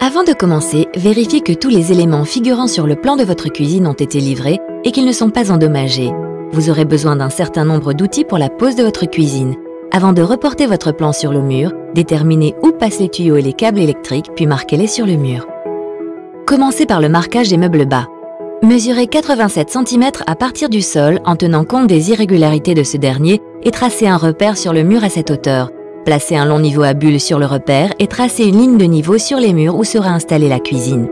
Avant de commencer, vérifiez que tous les éléments figurant sur le plan de votre cuisine ont été livrés et qu'ils ne sont pas endommagés. Vous aurez besoin d'un certain nombre d'outils pour la pose de votre cuisine. Avant de reporter votre plan sur le mur, déterminez où passent les tuyaux et les câbles électriques, puis marquez-les sur le mur. Commencez par le marquage des meubles bas. Mesurez 87 cm à partir du sol en tenant compte des irrégularités de ce dernier et tracez un repère sur le mur à cette hauteur. Placez un long niveau à bulles sur le repère et tracez une ligne de niveau sur les murs où sera installée la cuisine.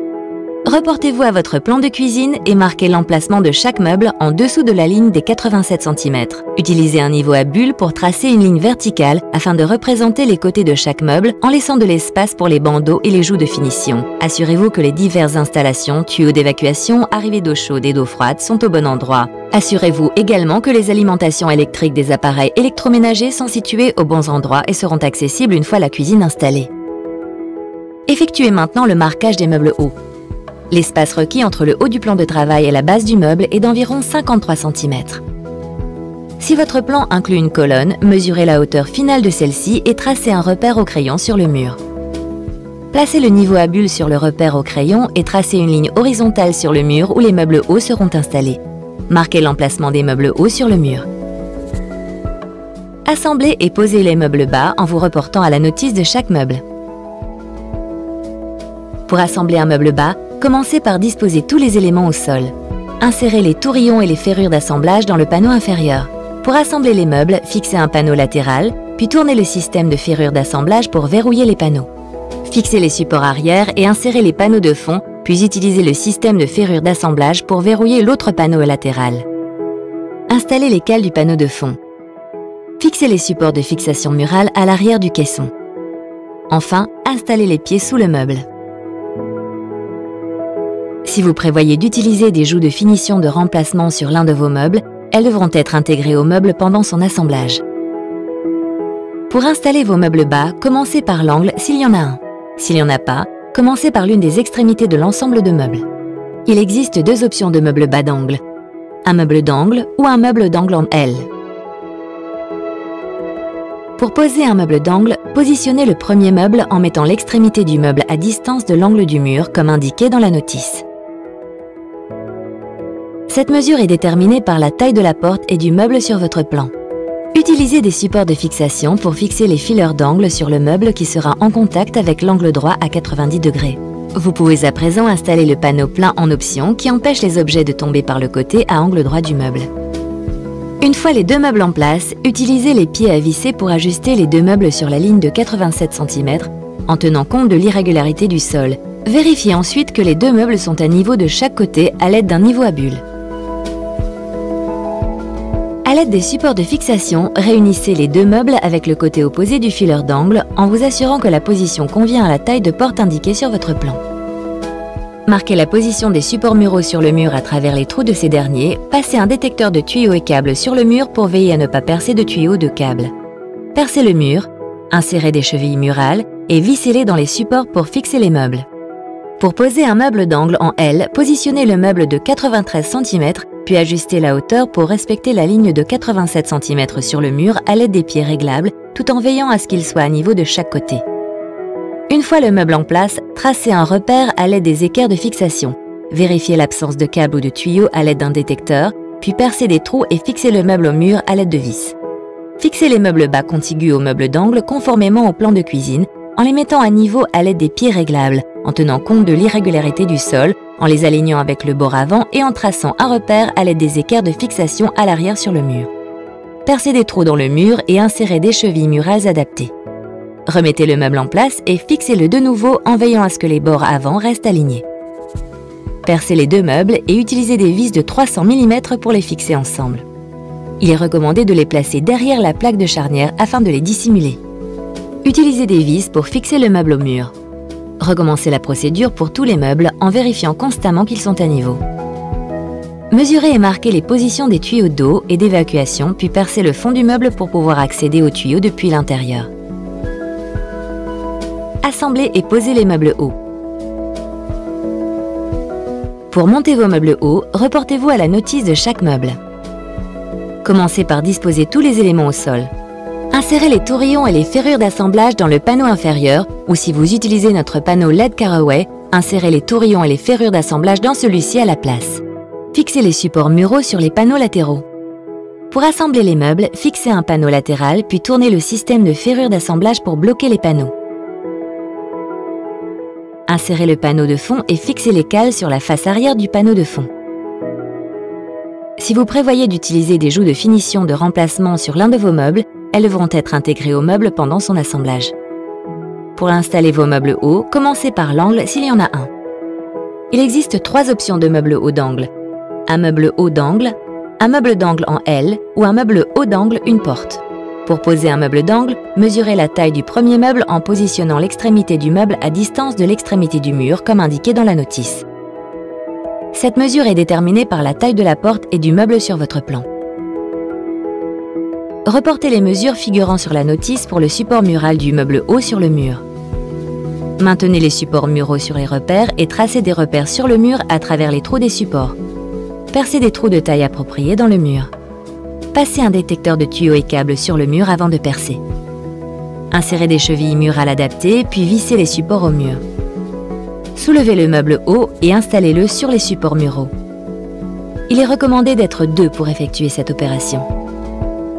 Reportez-vous à votre plan de cuisine et marquez l'emplacement de chaque meuble en dessous de la ligne des 87 cm. Utilisez un niveau à bulles pour tracer une ligne verticale afin de représenter les côtés de chaque meuble en laissant de l'espace pour les bandeaux et les joues de finition. Assurez-vous que les diverses installations, tuyaux d'évacuation, arrivées d'eau chaude et d'eau froide sont au bon endroit. Assurez-vous également que les alimentations électriques des appareils électroménagers sont situées aux bons endroits et seront accessibles une fois la cuisine installée. Effectuez maintenant le marquage des meubles hauts. L'espace requis entre le haut du plan de travail et la base du meuble est d'environ 53 cm. Si votre plan inclut une colonne, mesurez la hauteur finale de celle-ci et tracez un repère au crayon sur le mur. Placez le niveau à bulles sur le repère au crayon et tracez une ligne horizontale sur le mur où les meubles hauts seront installés. Marquez l'emplacement des meubles hauts sur le mur. Assemblez et posez les meubles bas en vous reportant à la notice de chaque meuble. Pour assembler un meuble bas, commencez par disposer tous les éléments au sol. Insérez les tourillons et les ferrures d'assemblage dans le panneau inférieur. Pour assembler les meubles, fixez un panneau latéral, puis tournez le système de ferrures d'assemblage pour verrouiller les panneaux. Fixez les supports arrière et insérez les panneaux de fond, puis utilisez le système de ferrures d'assemblage pour verrouiller l'autre panneau latéral. Installez les cales du panneau de fond. Fixez les supports de fixation murale à l'arrière du caisson. Enfin, installez les pieds sous le meuble. Si vous prévoyez d'utiliser des joues de finition de remplacement sur l'un de vos meubles, elles devront être intégrées au meuble pendant son assemblage. Pour installer vos meubles bas, commencez par l'angle s'il y en a un. S'il n'y en a pas, commencez par l'une des extrémités de l'ensemble de meubles. Il existe deux options de meubles bas d'angle. Un meuble d'angle ou un meuble d'angle en L. Pour poser un meuble d'angle, positionnez le premier meuble en mettant l'extrémité du meuble à distance de l'angle du mur comme indiqué dans la notice. Cette mesure est déterminée par la taille de la porte et du meuble sur votre plan. Utilisez des supports de fixation pour fixer les fileurs d'angle sur le meuble qui sera en contact avec l'angle droit à 90 degrés. Vous pouvez à présent installer le panneau plein en option qui empêche les objets de tomber par le côté à angle droit du meuble. Une fois les deux meubles en place, utilisez les pieds à visser pour ajuster les deux meubles sur la ligne de 87 cm en tenant compte de l'irrégularité du sol. Vérifiez ensuite que les deux meubles sont à niveau de chaque côté à l'aide d'un niveau à bulles. À l'aide des supports de fixation, réunissez les deux meubles avec le côté opposé du fileur d'angle en vous assurant que la position convient à la taille de porte indiquée sur votre plan. Marquez la position des supports muraux sur le mur à travers les trous de ces derniers, passez un détecteur de tuyaux et câbles sur le mur pour veiller à ne pas percer de tuyaux ou de câbles. Percez le mur, insérez des chevilles murales et vissez-les dans les supports pour fixer les meubles. Pour poser un meuble d'angle en L, positionnez le meuble de 93 cm, puis ajustez la hauteur pour respecter la ligne de 87 cm sur le mur à l'aide des pieds réglables, tout en veillant à ce qu'il soit à niveau de chaque côté. Une fois le meuble en place, tracez un repère à l'aide des équerres de fixation. Vérifiez l'absence de câbles ou de tuyaux à l'aide d'un détecteur, puis percez des trous et fixez le meuble au mur à l'aide de vis. Fixez les meubles bas contigus aux meubles d'angle conformément au plan de cuisine, en les mettant à niveau à l'aide des pieds réglables, en tenant compte de l'irrégularité du sol, en les alignant avec le bord avant et en traçant un repère à l'aide des équerres de fixation à l'arrière sur le mur. Percez des trous dans le mur et insérez des chevilles murales adaptées. Remettez le meuble en place et fixez-le de nouveau en veillant à ce que les bords avant restent alignés. Percez les deux meubles et utilisez des vis de 300 mm pour les fixer ensemble. Il est recommandé de les placer derrière la plaque de charnière afin de les dissimuler. Utilisez des vis pour fixer le meuble au mur. Recommencez la procédure pour tous les meubles en vérifiant constamment qu'ils sont à niveau. Mesurez et marquez les positions des tuyaux d'eau et d'évacuation, puis percez le fond du meuble pour pouvoir accéder aux tuyaux depuis l'intérieur. Assemblez et posez les meubles hauts. Pour monter vos meubles hauts, reportez-vous à la notice de chaque meuble. Commencez par disposer tous les éléments au sol. Insérez les tourillons et les ferrures d'assemblage dans le panneau inférieur ou si vous utilisez notre panneau LED Caraway, insérez les tourillons et les ferrures d'assemblage dans celui-ci à la place. Fixez les supports muraux sur les panneaux latéraux. Pour assembler les meubles, fixez un panneau latéral puis tournez le système de ferrures d'assemblage pour bloquer les panneaux. Insérez le panneau de fond et fixez les cales sur la face arrière du panneau de fond. Si vous prévoyez d'utiliser des joues de finition de remplacement sur l'un de vos meubles, elles devront être intégrées au meuble pendant son assemblage. Pour installer vos meubles hauts, commencez par l'angle s'il y en a un. Il existe 3 options de meubles hauts d'angle. Un meuble haut d'angle, un meuble d'angle en L ou un meuble haut d'angle une porte. Pour poser un meuble d'angle, mesurez la taille du premier meuble en positionnant l'extrémité du meuble à distance de l'extrémité du mur comme indiqué dans la notice. Cette mesure est déterminée par la taille de la porte et du meuble sur votre plan. Reportez les mesures figurant sur la notice pour le support mural du meuble haut sur le mur. Maintenez les supports muraux sur les repères et tracez des repères sur le mur à travers les trous des supports. Percez des trous de taille appropriée dans le mur. Passez un détecteur de tuyaux et câbles sur le mur avant de percer. Insérez des chevilles murales adaptées, puis vissez les supports au mur. Soulevez le meuble haut et installez-le sur les supports muraux. Il est recommandé d'être 2 pour effectuer cette opération.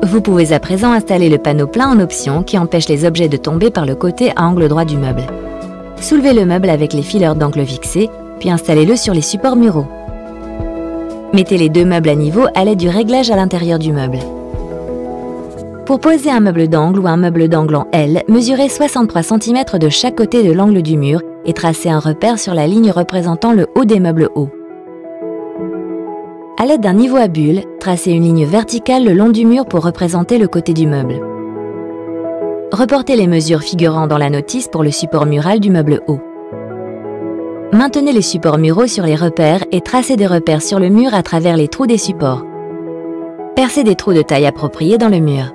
Vous pouvez à présent installer le panneau plein en option qui empêche les objets de tomber par le côté à angle droit du meuble. Soulevez le meuble avec les fileurs d'angle fixés, puis installez-le sur les supports muraux. Mettez les 2 meubles à niveau à l'aide du réglage à l'intérieur du meuble. Pour poser un meuble d'angle ou un meuble d'angle en L, mesurez 63 cm de chaque côté de l'angle du mur et tracez un repère sur la ligne représentant le haut des meubles hauts. À l'aide d'un niveau à bulles, tracez une ligne verticale le long du mur pour représenter le côté du meuble. Reportez les mesures figurant dans la notice pour le support mural du meuble haut. Maintenez les supports muraux sur les repères et tracez des repères sur le mur à travers les trous des supports. Percez des trous de taille appropriée dans le mur.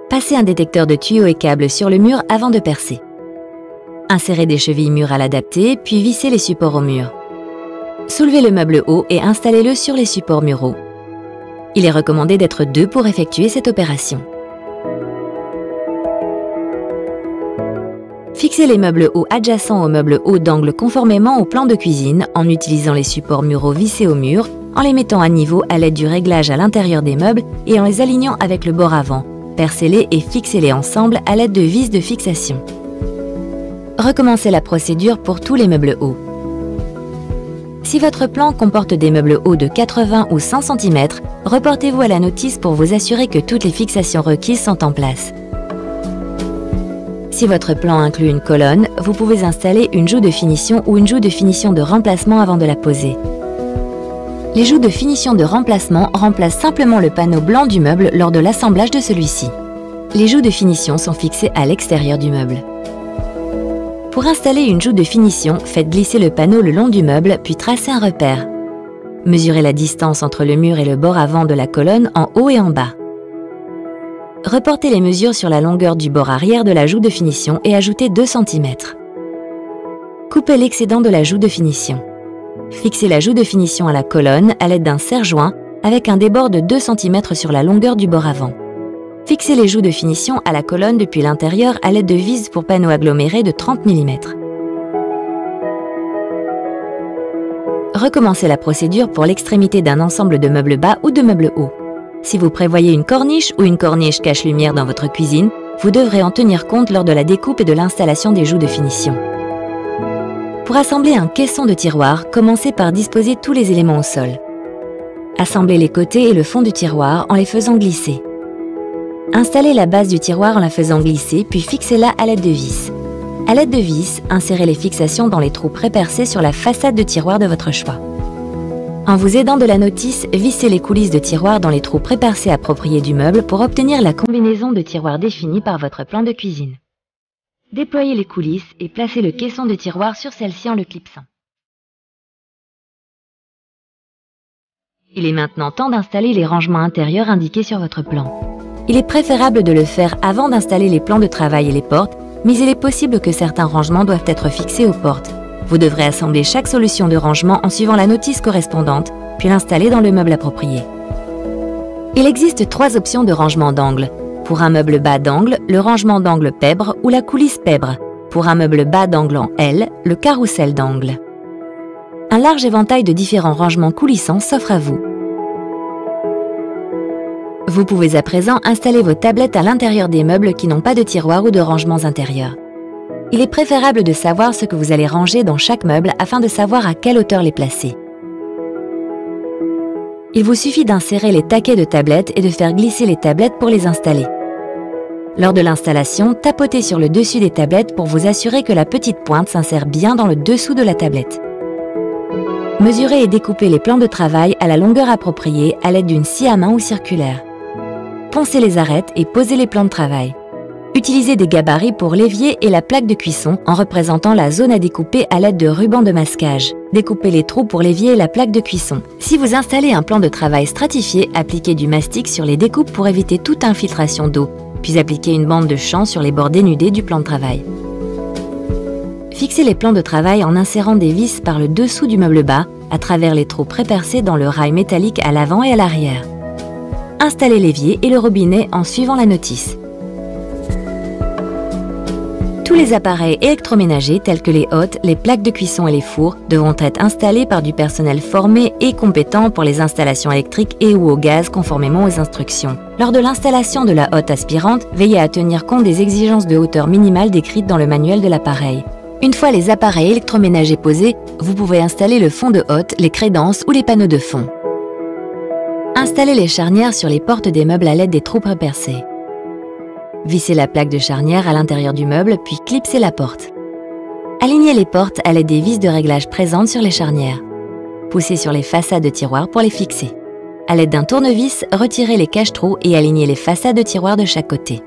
Passez un détecteur de tuyaux et câbles sur le mur avant de percer. Insérez des chevilles murales adaptées, puis vissez les supports au mur. Soulevez le meuble haut et installez-le sur les supports muraux. Il est recommandé d'être 2 pour effectuer cette opération. Fixez les meubles hauts adjacents aux meubles hauts d'angle conformément au plan de cuisine en utilisant les supports muraux vissés au mur, en les mettant à niveau à l'aide du réglage à l'intérieur des meubles et en les alignant avec le bord avant. Percez-les et fixez-les ensemble à l'aide de vis de fixation. Recommencez la procédure pour tous les meubles hauts. Si votre plan comporte des meubles hauts de 80 ou 100 cm, reportez-vous à la notice pour vous assurer que toutes les fixations requises sont en place. Si votre plan inclut une colonne, vous pouvez installer une joue de finition ou une joue de finition de remplacement avant de la poser. Les joues de finition de remplacement remplacent simplement le panneau blanc du meuble lors de l'assemblage de celui-ci. Les joues de finition sont fixées à l'extérieur du meuble. Pour installer une joue de finition, faites glisser le panneau le long du meuble puis tracez un repère. Mesurez la distance entre le mur et le bord avant de la colonne en haut et en bas. Reportez les mesures sur la longueur du bord arrière de la joue de finition et ajoutez 2 cm. Coupez l'excédent de la joue de finition. Fixez la joue de finition à la colonne à l'aide d'un serre-joint avec un débord de 2 cm sur la longueur du bord avant. Fixez les joues de finition à la colonne depuis l'intérieur à l'aide de vis pour panneaux agglomérés de 30 mm. Recommencez la procédure pour l'extrémité d'un ensemble de meubles bas ou de meubles hauts. Si vous prévoyez une corniche ou une corniche cache-lumière dans votre cuisine, vous devrez en tenir compte lors de la découpe et de l'installation des joues de finition. Pour assembler un caisson de tiroir, commencez par disposer tous les éléments au sol. Assemblez les côtés et le fond du tiroir en les faisant glisser. Installez la base du tiroir en la faisant glisser, puis fixez-la à l'aide de vis. À l'aide de vis, insérez les fixations dans les trous pré-percés sur la façade de tiroir de votre choix. En vous aidant de la notice, vissez les coulisses de tiroir dans les trous pré-percés appropriés du meuble pour obtenir la combinaison de tiroirs définie par votre plan de cuisine. Déployez les coulisses et placez le caisson de tiroir sur celle-ci en le clipsant. Il est maintenant temps d'installer les rangements intérieurs indiqués sur votre plan. Il est préférable de le faire avant d'installer les plans de travail et les portes, mais il est possible que certains rangements doivent être fixés aux portes. Vous devrez assembler chaque solution de rangement en suivant la notice correspondante, puis l'installer dans le meuble approprié. Il existe 3 options de rangement d'angle. Pour un meuble bas d'angle, le rangement d'angle pèbre ou la coulisse pèbre. Pour un meuble bas d'angle en L, le carrousel d'angle. Un large éventail de différents rangements coulissants s'offre à vous. Vous pouvez à présent installer vos tablettes à l'intérieur des meubles qui n'ont pas de tiroirs ou de rangements intérieurs. Il est préférable de savoir ce que vous allez ranger dans chaque meuble afin de savoir à quelle hauteur les placer. Il vous suffit d'insérer les taquets de tablettes et de faire glisser les tablettes pour les installer. Lors de l'installation, tapotez sur le dessus des tablettes pour vous assurer que la petite pointe s'insère bien dans le dessous de la tablette. Mesurez et découpez les plans de travail à la longueur appropriée à l'aide d'une scie à main ou circulaire. Poncez les arêtes et posez les plans de travail. Utilisez des gabarits pour l'évier et la plaque de cuisson en représentant la zone à découper à l'aide de rubans de masquage. Découpez les trous pour l'évier et la plaque de cuisson. Si vous installez un plan de travail stratifié, appliquez du mastic sur les découpes pour éviter toute infiltration d'eau, puis appliquez une bande de champ sur les bords dénudés du plan de travail. Fixez les plans de travail en insérant des vis par le dessous du meuble bas, à travers les trous prépercés dans le rail métallique à l'avant et à l'arrière. Installez l'évier et le robinet en suivant la notice. Tous les appareils électroménagers tels que les hottes, les plaques de cuisson et les fours devront être installés par du personnel formé et compétent pour les installations électriques et ou au gaz conformément aux instructions. Lors de l'installation de la hotte aspirante, veillez à tenir compte des exigences de hauteur minimale décrites dans le manuel de l'appareil. Une fois les appareils électroménagers posés, vous pouvez installer le fond de hotte, les crédences ou les panneaux de fond. Installez les charnières sur les portes des meubles à l'aide des trous prépercés. Vissez la plaque de charnière à l'intérieur du meuble, puis clipsez la porte. Alignez les portes à l'aide des vis de réglage présentes sur les charnières. Poussez sur les façades de tiroirs pour les fixer. À l'aide d'un tournevis, retirez les cache-trous et alignez les façades de tiroirs de chaque côté.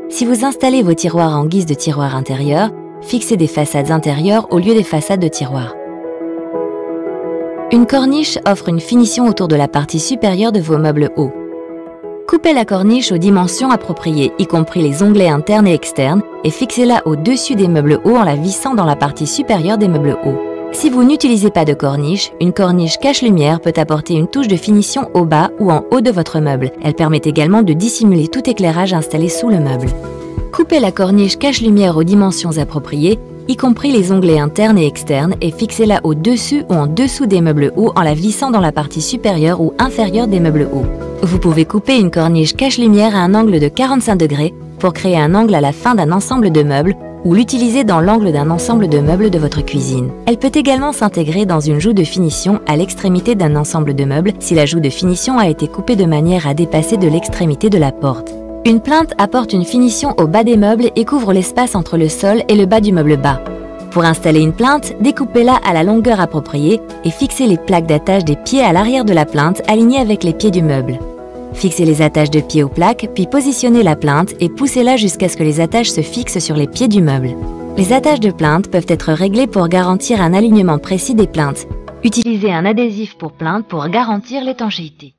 Si vous installez vos tiroirs en guise de tiroirs intérieurs, fixez des façades intérieures au lieu des façades de tiroirs. Une corniche offre une finition autour de la partie supérieure de vos meubles hauts. Coupez la corniche aux dimensions appropriées, y compris les onglets internes et externes, et fixez-la au-dessus des meubles hauts en la vissant dans la partie supérieure des meubles hauts. Si vous n'utilisez pas de corniche, une corniche cache-lumière peut apporter une touche de finition au bas ou en haut de votre meuble. Elle permet également de dissimuler tout éclairage installé sous le meuble. Coupez la corniche cache-lumière aux dimensions appropriées, y compris les onglets internes et externes, et fixez-la au-dessus ou en dessous des meubles hauts en la vissant dans la partie supérieure ou inférieure des meubles hauts. Vous pouvez couper une corniche cache-lumière à un angle de 45 degrés pour créer un angle à la fin d'un ensemble de meubles ou l'utiliser dans l'angle d'un ensemble de meubles de votre cuisine. Elle peut également s'intégrer dans une joue de finition à l'extrémité d'un ensemble de meubles si la joue de finition a été coupée de manière à dépasser de l'extrémité de la porte. Une plinthe apporte une finition au bas des meubles et couvre l'espace entre le sol et le bas du meuble bas. Pour installer une plinthe, découpez-la à la longueur appropriée et fixez les plaques d'attache des pieds à l'arrière de la plinthe alignées avec les pieds du meuble. Fixez les attaches de pieds aux plaques, puis positionnez la plinthe et poussez-la jusqu'à ce que les attaches se fixent sur les pieds du meuble. Les attaches de plinthe peuvent être réglées pour garantir un alignement précis des plinthes. Utilisez un adhésif pour plinthe pour garantir l'étanchéité.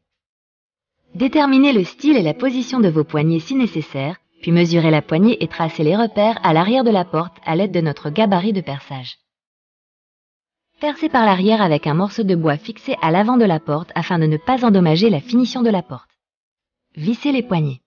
Déterminez le style et la position de vos poignées si nécessaire, puis mesurez la poignée et tracez les repères à l'arrière de la porte à l'aide de notre gabarit de perçage. Percez par l'arrière avec un morceau de bois fixé à l'avant de la porte afin de ne pas endommager la finition de la porte. Vissez les poignées.